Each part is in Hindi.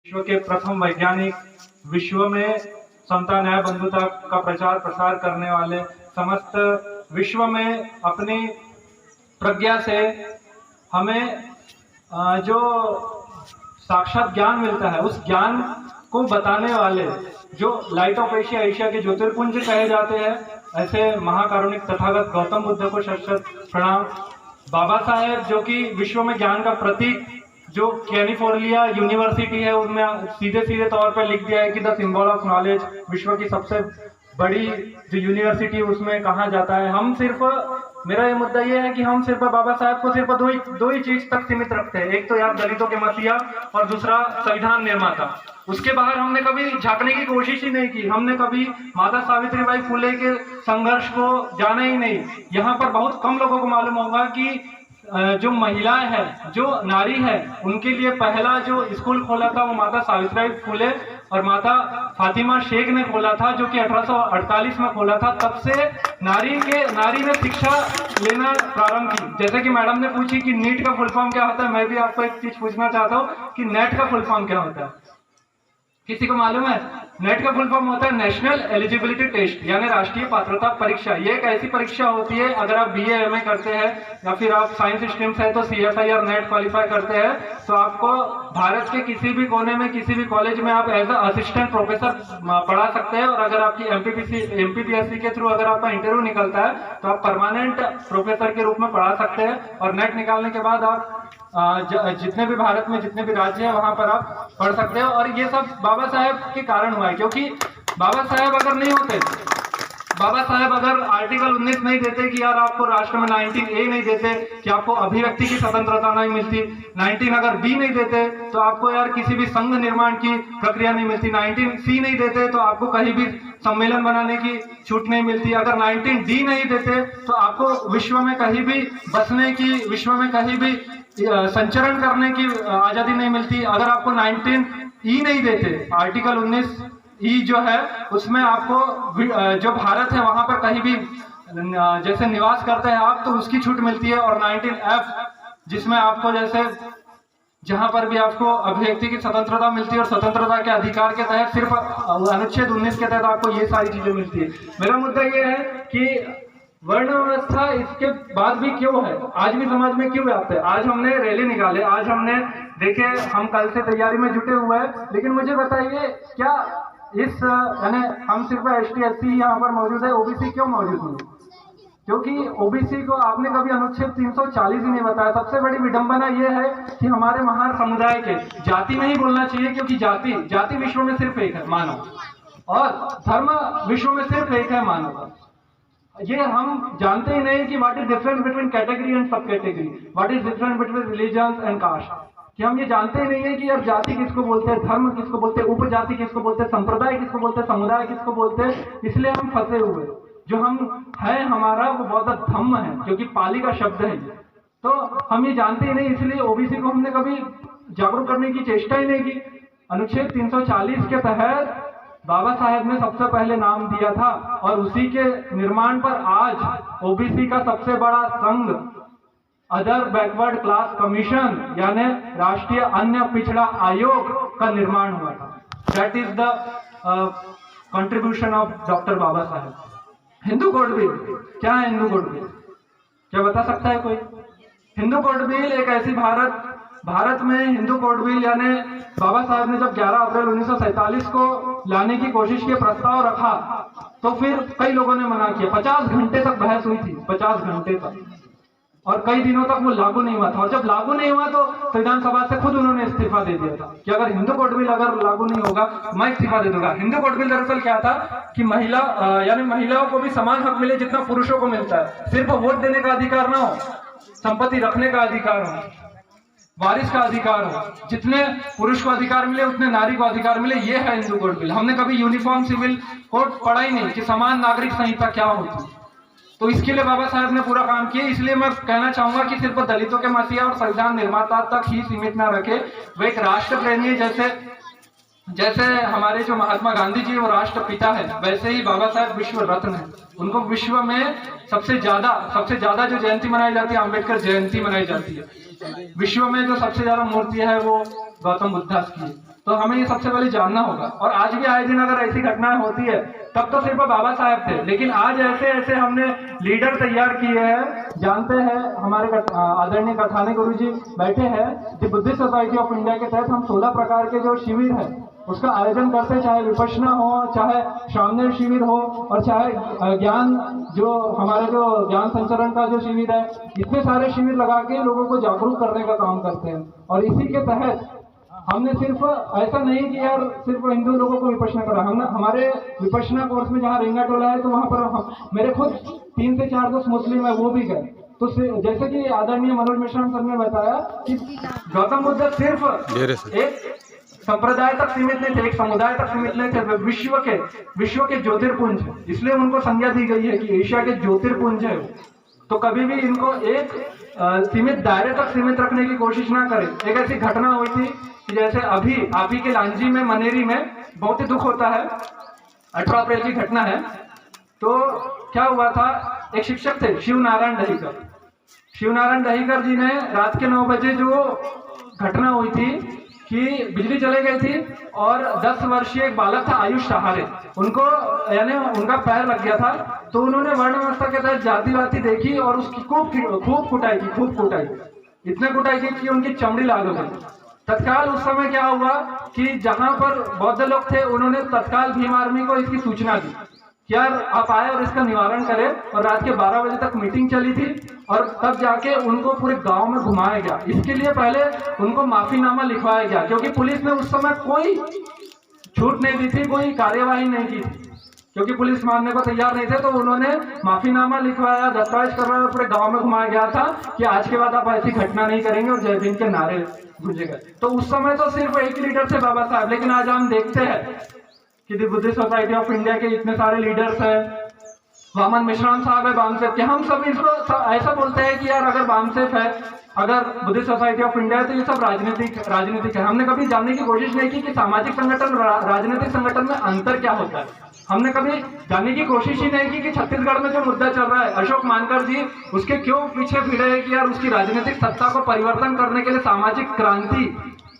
विश्व के प्रथम वैज्ञानिक, विश्व में समता न्याय बंधुता का प्रचार प्रसार करने वाले, समस्त विश्व में अपनी प्रज्ञा से हमें जो साक्षात ज्ञान मिलता है उस ज्ञान को बताने वाले, जो लाइट ऑफ एशिया, एशिया के ज्योतिर्पुंज कहे जाते हैं, ऐसे महाकारुणिक तथागत गौतम बुद्ध को शत शत प्रणाम। बाबा साहेब जो कि विश्व में ज्ञान का प्रतीक, जो कैलिफोर्निया यूनिवर्सिटी है उनमें सीधे सीधे तौर पर लिख दिया है कि द सिंबल ऑफ नॉलेज, विश्व की सबसे बड़ी जो यूनिवर्सिटी उसमें कहा जाता है। हम सिर्फ, मेरा ये मुद्दा ये है कि हम सिर्फ बाबा साहब को सिर्फ दो ही चीज तक सीमित रखते हैं, एक तो यार दलितों के मसीहा और दूसरा संविधान निर्माता। उसके बाहर हमने कभी झांकने की कोशिश ही नहीं की, हमने कभी माता सावित्रीबाई फुले के संघर्ष को जाना ही नहीं। यहाँ पर बहुत कम लोगों को मालूम होगा कि जो महिलाएं हैं, जो नारी है, उनके लिए पहला जो स्कूल खोला था वो माता सावित्रीबाई फुले और माता फातिमा शेख ने खोला था, जो कि 1848 में खोला था। तब से नारी ने शिक्षा लेना प्रारंभ की। जैसे कि मैडम ने पूछी कि नीट का फुल फॉर्म क्या होता है, मैं भी आपको एक चीज पूछना चाहता हूँ कि नेट का फुल फॉर्म क्या होता है, किसी को मालूम है? नेट का फुल फॉर्म होता है नेशनल एलिजिबिलिटी टेस्ट, यानी राष्ट्रीय पात्रता परीक्षा। ये एक ऐसी परीक्षा होती है, अगर आप बीए एमए करते हैं या फिर आप साइंस स्ट्रीम से है तो सीएसआई और नेट क्वालिफाई करते हैं, तो आपको भारत के किसी भी कोने में, किसी भी कॉलेज में आप एज असिस्टेंट प्रोफेसर पढ़ा सकते हैं। और अगर आपकी एमपीपीएससी के थ्रू अगर आपका इंटरव्यू निकलता है तो आप परमानेंट प्रोफेसर के रूप में पढ़ा सकते हैं। और नेट निकालने के बाद आप जितने भी भारत में जितने भी राज्य हैं वहां पर आप पढ़ सकते हो। और ये सब बाबा साहेब के कारण हुआ है, क्योंकि बाबा साहेब अगर नहीं होते, बाबा साहेब अगर आर्टिकल 19 नहीं देते कि यार आपको राष्ट्र में 19A नहीं देते कि आपको अभिव्यक्ति की स्वतंत्रता नहीं मिलती, 19 अगर B नहीं देते तो आपको यार किसी भी संघ निर्माण की प्रक्रिया नहीं मिलती, 19C नहीं देते तो आपको कहीं भी सम्मेलन बनाने की छूट नहीं मिलती, अगर 19D नहीं देते तो आपको विश्व में कहीं भी बसने की, विश्व में कहीं भी संचरण करने की आजादी नहीं मिलती, अगर आपको 19E नहीं देते, आर्टिकल 19E जो है उसमें आपको जो भारत है वहां पर कहीं भी जैसे निवास करते हैं आप तो उसकी छूट मिलती है। और 19F जिसमें आपको जैसे जहां पर भी आपको अभिव्यक्ति की स्वतंत्रता मिलती है और स्वतंत्रता के अधिकार के तहत सिर्फ अनुच्छेद 19 के तहत आपको ये सारी चीजें मिलती है। मेरा मुद्दा ये है कि वर्ण व्यवस्था इसके बाद भी क्यों है, आज भी समाज में क्यों व्याप्त है। आज हमने रैली निकाले, आज हमने देखे, हम कल से तैयारी में जुटे हुए हैं, लेकिन मुझे बताइए क्या इस यानी हम सिर्फ ST SC यहाँ पर मौजूद है, ओबीसी क्यों मौजूद नहीं? क्योंकि ओबीसी को आपने कभी अनुच्छेद 340 ही नहीं बताया। सबसे बड़ी विडंबना यह है कि हमारे महान समुदाय के, जाति नहीं बोलना चाहिए क्योंकि जाति विश्व में सिर्फ एक है, मानव, और धर्म विश्व में सिर्फ एक है, मानव। ये हम जानते ही नहीं कि what is difference between category and sub category, what is difference between religion and caste, कि हम ये जानते ही नहीं है कि यार जाति किसको बोलते हैं, धर्म किसको बोलते हैं, उपजाति किसको बोलते हैं, संप्रदाय किसको बोलते हैं, समुदाय किसको बोलते हैं। इसलिए हम फंसे हुए, जो हम है हमारा वो बौद्ध धम्म है, क्योंकि पाली का शब्द है, तो हम ये जानते ही नहीं। इसलिए ओबीसी को हमने कभी जागरूक करने की चेष्टा ही नहीं की। अनुच्छेद 340 के तहत बाबा साहेब ने सबसे पहले नाम दिया था और उसी के निर्माण पर आज ओबीसी का सबसे बड़ा संघ अदर बैकवर्ड क्लास कमीशन यानी राष्ट्रीय अन्य पिछड़ा आयोग का निर्माण हुआ था। That is the contribution of doctor Baba Saheb. Hindu code bill क्या है? हिंदू कोड बिल क्या बता सकता है कोई? हिंदू कोड बिल एक ऐसी भारत में हिंदू कोड बिल यानी बाबा साहब ने जब 11 अप्रैल 1947 को लाने की कोशिश की, प्रस्ताव रखा, तो फिर कई लोगों ने मना किया। 50 घंटे तक बहस हुई थी, 50 घंटे तक, और कई दिनों तक वो लागू नहीं हुआ था। और जब लागू नहीं हुआ तो संविधान सभा से खुद उन्होंने इस्तीफा दे दिया था कि अगर हिंदू कोड बिल अगर लागू नहीं होगा मैं इस्तीफा दे दूंगा। हिंदू कोड बिल दरअसल क्या था कि यानी महिलाओं को भी समान हक मिले जितना पुरुषों को मिलता है, सिर्फ वोट देने का अधिकार ना हो, संपत्ति रखने का अधिकार हो, वारिस का अधिकार हो, जितने पुरुष को अधिकार मिले उतने नारी को अधिकार मिले, ये है हिंदू कोड बिल। हमने कभी यूनिफॉर्म सिविल कोड पढ़ा ही नहीं कि समान नागरिक संहिता क्या होती, तो इसके लिए बाबा साहब ने पूरा काम किया। इसलिए मैं कहना चाहूंगा कि सिर्फ दलितों के मसीहा और संविधान निर्माता तक ही सीमित ना रखे, वो एक राष्ट्र प्रेमी जैसे हमारे जो महात्मा गांधी जी वो राष्ट्रपिता है, वैसे ही बाबा साहब विश्व रत्न है। उनको विश्व में सबसे ज्यादा जो जयंती मनाई जाती है अम्बेडकर जयंती मनाई जाती है। विश्व में जो सबसे ज्यादा मूर्ति है वो गौतम बुद्ध की है। तो हमें ये सबसे पहले जानना होगा। और आज भी आए दिन अगर ऐसी घटनाएं होती है, तब तो सिर्फ बाबा साहब थे, लेकिन आज ऐसे ऐसे हमने लीडर तैयार किए हैं। जानते हैं हमारे आदरणीय कथानी गुरु जी बैठे हैं, the Buddhist society of India के तहत हम 16 प्रकार के जो शिविर है उसका आयोजन करते हैं, चाहे विपश्यना हो, चाहे सामने शिविर हो, और चाहे ज्ञान जो हमारे जो ज्ञान संचरण का जो शिविर है, इतने सारे शिविर लगा के लोगों को जागरूक करने का काम करते हैं। और इसी के तहत हमने सिर्फ ऐसा नहीं कि यार सिर्फ हिंदू लोगों को विपश्यना करा, हमने हमारे विपश्यना कोर्स में जहाँ रेंगा टोला है तो वहाँ पर मेरे खुद 3 से 4 दोस्त मुस्लिम है, वो भी गए। तो जैसे कि आदरणीय मनोज मिश्रा सर ने बताया कि गौतम बुद्ध सिर्फ एक संप्रदाय तक सीमित नहीं थे, एक समुदाय तक सीमित नहीं थे, विश्व के ज्योतिर्पुंज, इसलिए उनको संज्ञा दी गई है कि एशिया के ज्योतिर्पुंज है। तो कभी भी इनको एक सीमित दायरे तक सीमित रखने की कोशिश ना करें। एक ऐसी घटना हुई थी कि जैसे अभी आप ही के लांजी में मनेरी में बहुत ही दुख होता है, 18 अप्रैल की घटना है। तो क्या हुआ था, एक शिक्षक थे शिव नारायण दहीकर जी ने रात के 9 बजे जो घटना हुई थी कि बिजली चले गई थी और 10 वर्षीय एक बालक था आयुष सहारे, उनको यानी उनका पैर लग गया था। तो उन्होंने वर्ण व्यवस्था के तहत जातिवादी देखी और उसकी खूब कुटाई की, इतने कुटाई की कि उनकी चमड़ी लाल हो गई। तत्काल उस समय क्या हुआ कि जहां पर बौद्ध लोग थे उन्होंने तत्काल भीम आर्मी को इसकी सूचना दी कि यार आप आए और इसका निवारण करें। और रात के 12 बजे तक मीटिंग चली थी और तब जाके उनको पूरे गांव में घुमाया गया। इसके लिए पहले उनको माफीनामा लिखवाया गया, क्योंकि पुलिस ने उस समय कोई छूट नहीं दी थी, कोई कार्यवाही नहीं की थी, क्योंकि पुलिस मानने को तैयार नहीं थे। तो उन्होंने माफीनामा लिखवाया, दस्तावेज करवाया, पूरे गांव में घुमाया गया था कि आज के बाद आप ऐसी घटना नहीं करेंगे, और जय भीम के नारे गूंजे गए। तो उस समय तो सिर्फ एक लीडर थे बाबा साहब, लेकिन आज हम देखते हैं कि the Buddhist society of India के इतने सारे लीडर्स हैं, वामन मिश्राम साहब है बामसेफ के, हम सब इसको ऐसा बोलते हैं कि यार अगर बामसेफ है, अगर बुद्धिस्ट सोसाइटी ऑफ इंडिया है, तो ये सब राजनीतिक है। हमने कभी जानने की कोशिश नहीं की कि सामाजिक संगठन राजनीतिक संगठन में अंतर क्या होता है। हमने कभी जानने की कोशिश ही नहीं की कि छत्तीसगढ़ में जो मुद्दा चल रहा है, अशोक मानकर जी उसके क्यों पीछे भिड़े हैं कि यार उसकी राजनीतिक सत्ता को परिवर्तन करने के लिए सामाजिक क्रांति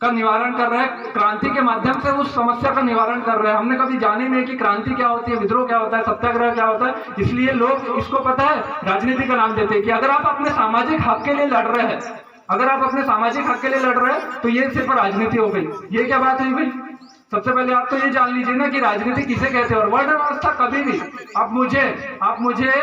का निवारण कर रहे हैं, क्रांति के माध्यम से उस समस्या का निवारण कर रहे हैं। हमने कभी जाने नहीं कि क्रांति क्या होती है, विद्रोह क्या होता है, सत्याग्रह क्या होता है। इसलिए लोग इसको पता है राजनीति का नाम देते हैं कि अगर आप अपने सामाजिक हक के लिए लड़ रहे हैं, अगर आप अपने सामाजिक हक के लिए लड़ रहे हैं तो ये सिर्फ राजनीति हो गई। ये क्या बात हुई भाई? सबसे पहले आप तो ये जान लीजिए ना कि राजनीति किसे कहते हैं। और वर्ण व्यवस्था कभी भी आप मुझे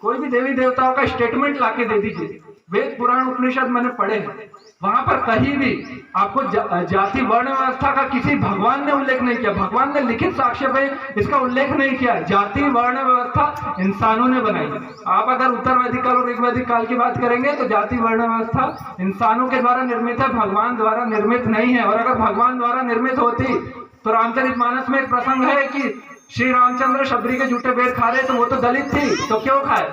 कोई भी देवी देवताओं का स्टेटमेंट लाके दे दीजिए, वेद पुराण उपनिषद मैंने पढ़े हैं, वहां पर कहीं भी आपको जाति वर्ण व्यवस्था का किसी भगवान ने उल्लेख नहीं किया। भगवान ने लिखित साक्ष्य पे इसका उल्लेख नहीं किया। जाति वर्ण व्यवस्था इंसानों ने बनाई। आप अगर उत्तर वैदिक काल और ऋग्वैदिक काल की बात करेंगे तो जाति वर्ण व्यवस्था इंसानों के द्वारा निर्मित है, भगवान द्वारा निर्मित नहीं है। और अगर भगवान द्वारा निर्मित होती तो रामचरितमानस में एक प्रसंग है कि श्री रामचंद्र शबरी के जूठे बेर खा रहे, तो वो तो दलित थी तो क्यों खाए।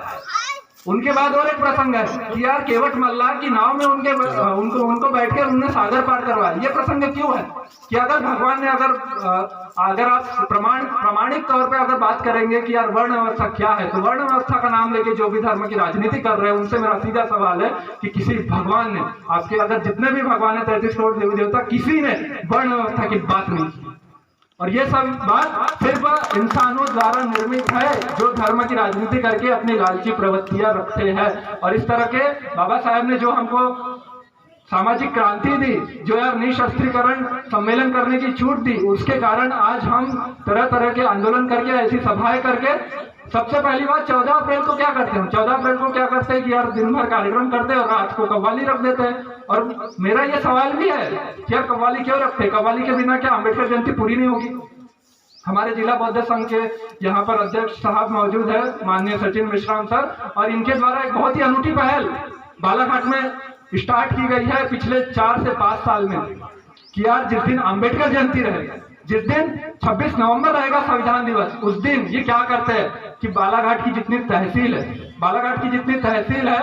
उनके बाद और एक प्रसंग है कि यार केवट मल्लाह की नाव में उनको बैठकर उन्होंने सागर पार करवाया। ये प्रसंग क्यों है कि अगर भगवान ने अगर आप प्रमाणिक तौर पे अगर बात करेंगे कि यार वर्ण व्यवस्था क्या है, तो वर्ण व्यवस्था का नाम लेके जो भी धर्म की राजनीति कर रहे हैं उनसे मेरा सीधा सवाल है कि किसी भगवान ने, आपके अगर जितने भी भगवान है 33 करोड़ देवी देवता, किसी ने वर्ण व्यवस्था की बात नहीं की। और ये सब बात सिर्फ इंसानों द्वारा निर्मित है जो धर्म की राजनीति करके अपनी लालची प्रवृत्तियां रखते हैं। और इस तरह के बाबा साहब ने जो हमको सामाजिक क्रांति दी, जो यार निशस्त्रीकरण सम्मेलन करने की छूट दी, उसके कारण आज हम तरह तरह के आंदोलन करके, ऐसी सभाएं करके, सबसे पहली बात 14 अप्रैल को क्या करते हैं, 14 अप्रैल को क्या करते हैं कि यार दिन भर कार्यक्रम करते हैं और रात को कव्वाली रख देते हैं। और मेरा ये सवाल भी है कि यार कव्वाली क्यों रखते हैं? कव्वाली के बिना क्या अम्बेडकर जयंती पूरी नहीं होगी? हमारे जिला बौद्ध संघ के यहाँ पर अध्यक्ष साहब मौजूद है, माननीय सचिन मिश्राम सर, और इनके द्वारा एक बहुत ही अनूठी पहल बालाघाट में स्टार्ट की गई है पिछले 4 से 5 साल में कि यार जिस दिन अम्बेडकर जयंती रहेगा, जिस दिन 26 नवंबर रहेगा संविधान दिवस, उस दिन ये क्या करते हैं कि बालाघाट की जितनी तहसील है,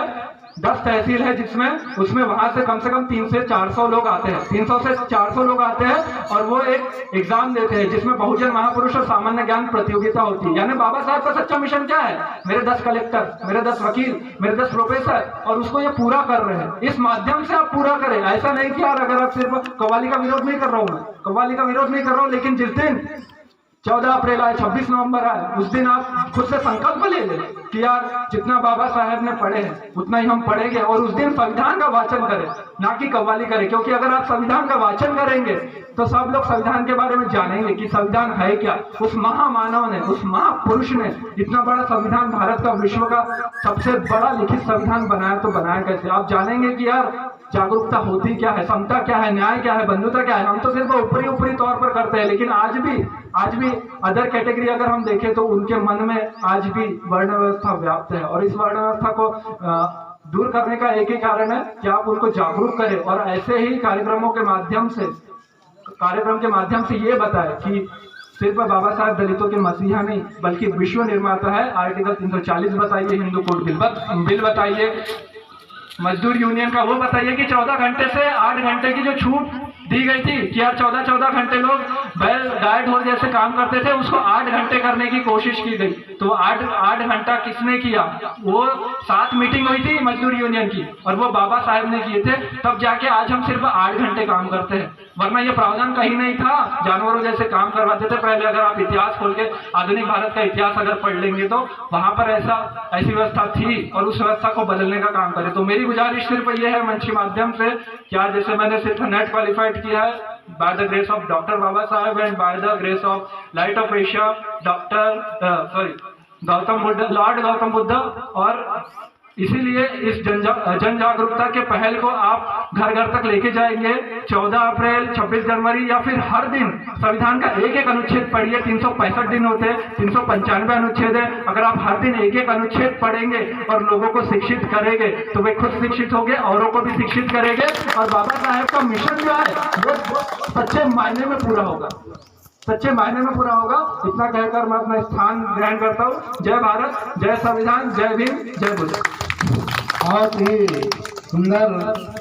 10 तहसील है जिसमें, उसमें वहां से कम 300 से 400 लोग आते हैं, 300 से 400 लोग आते हैं और वो एक एग्जाम देते हैं जिसमें बहुजन महापुरुष और सामान्य ज्ञान प्रतियोगिता होती है। यानी बाबा साहब का सच्चा मिशन क्या है? मेरे 10 कलेक्टर, मेरे 10 वकील, मेरे 10 प्रोफेसर, और उसको ये पूरा कर रहे हैं। इस माध्यम से आप पूरा करें। ऐसा नहीं कि यार अगर आप सिर्फ कव्वाली का विरोध नहीं कर रहा हूं, मैं कव्वाली का विरोध नहीं कर रहा हूं, लेकिन जिस दिन 14 अप्रैल आए, 26 नवंबर आए, उस दिन आप खुद से संकल्प ले लें कि यार जितना बाबा साहेब ने पढ़े हैं उतना ही हम पढ़ेंगे, और उस दिन संविधान का वाचन करें, ना कि कव्वाली करें। क्योंकि अगर आप संविधान का वाचन करेंगे तो सब लोग संविधान के बारे में जानेंगे कि संविधान है क्या। उस महामानव ने, उस महापुरुष ने इतना बड़ा संविधान, भारत का, विश्व का सबसे बड़ा लिखित संविधान बनाया, तो बनाया कैसे? आप जानेंगे कि यार जागरूकता होती क्या है, समता क्या है, न्याय क्या है, बंधुता क्या है। हम तो सिर्फ ऊपरी तौर पर करते हैं, लेकिन आज भी अदर कैटेगरी अगर हम देखें तो उनके मन में आज भी वर्ण व्यवस्था व्याप्त है। और इस वर्ण व्यवस्था को दूर करने का एक ही कारण है कि आप उनको जागरूक करें, और ऐसे ही कार्यक्रम के माध्यम से ये बताएं कि सिर्फ बाबा साहब दलितों के मसीहा नहीं बल्कि विश्व निर्माता है। आर्टिकल 340 बताइए, हिंदू कोड बिल बताइए, मजदूर यूनियन का वो बताइए कि 14 घंटे से 8 घंटे की जो छूट दी गई थी कि यार 14 घंटे लोग बैल गाय ढोल जैसे काम करते थे, उसको 8 घंटे करने की कोशिश की गई। तो 8 घंटा किसने किया? वो 7 मीटिंग हुई थी मजदूर यूनियन की, और वो बाबा साहेब ने किए थे, तब जाके आज हम सिर्फ 8 घंटे काम करते हैं। वरना ये प्रावधान कहीं नहीं था, जानवरों जैसे काम करवाते थे पहले। अगर आप इतिहास खोल के आधुनिक भारत का इतिहास अगर पढ़ लेंगे तो वहां पर ऐसी व्यवस्था थी, और उस व्यवस्था को बदलने का काम करें। तो मेरी गुजारिश सिर्फ ये है मंच के माध्यम से, क्या जैसे मैंने सिर्फ नेट क्वालिफाइड किया है by the grace of doctor Baba Saheb and by the grace of light of Asia Lord Gautam Buddha, और इसीलिए इस जन जागरूकता के पहल को आप घर घर तक लेके जाएंगे। 14 अप्रैल, 26 जनवरी या फिर हर दिन संविधान का एक अनुच्छेद पढ़िए। 365 दिन होते हैं, 395 अनुच्छेद है। अगर आप हर दिन एक अनुच्छेद पढ़ेंगे और लोगों को शिक्षित करेंगे तो वे खुद शिक्षित होंगे, औरों को भी शिक्षित करेंगे, और बाबा साहेब का मिशन जो है वो सच्चे मायने में पूरा होगा, सच्चे मायने में पूरा होगा। इतना कहकर मैं अपना स्थान ग्रहण करता हूँ। जय भारत, जय संविधान, जय भीम, जय बुद्ध। बहुत ही सुंदर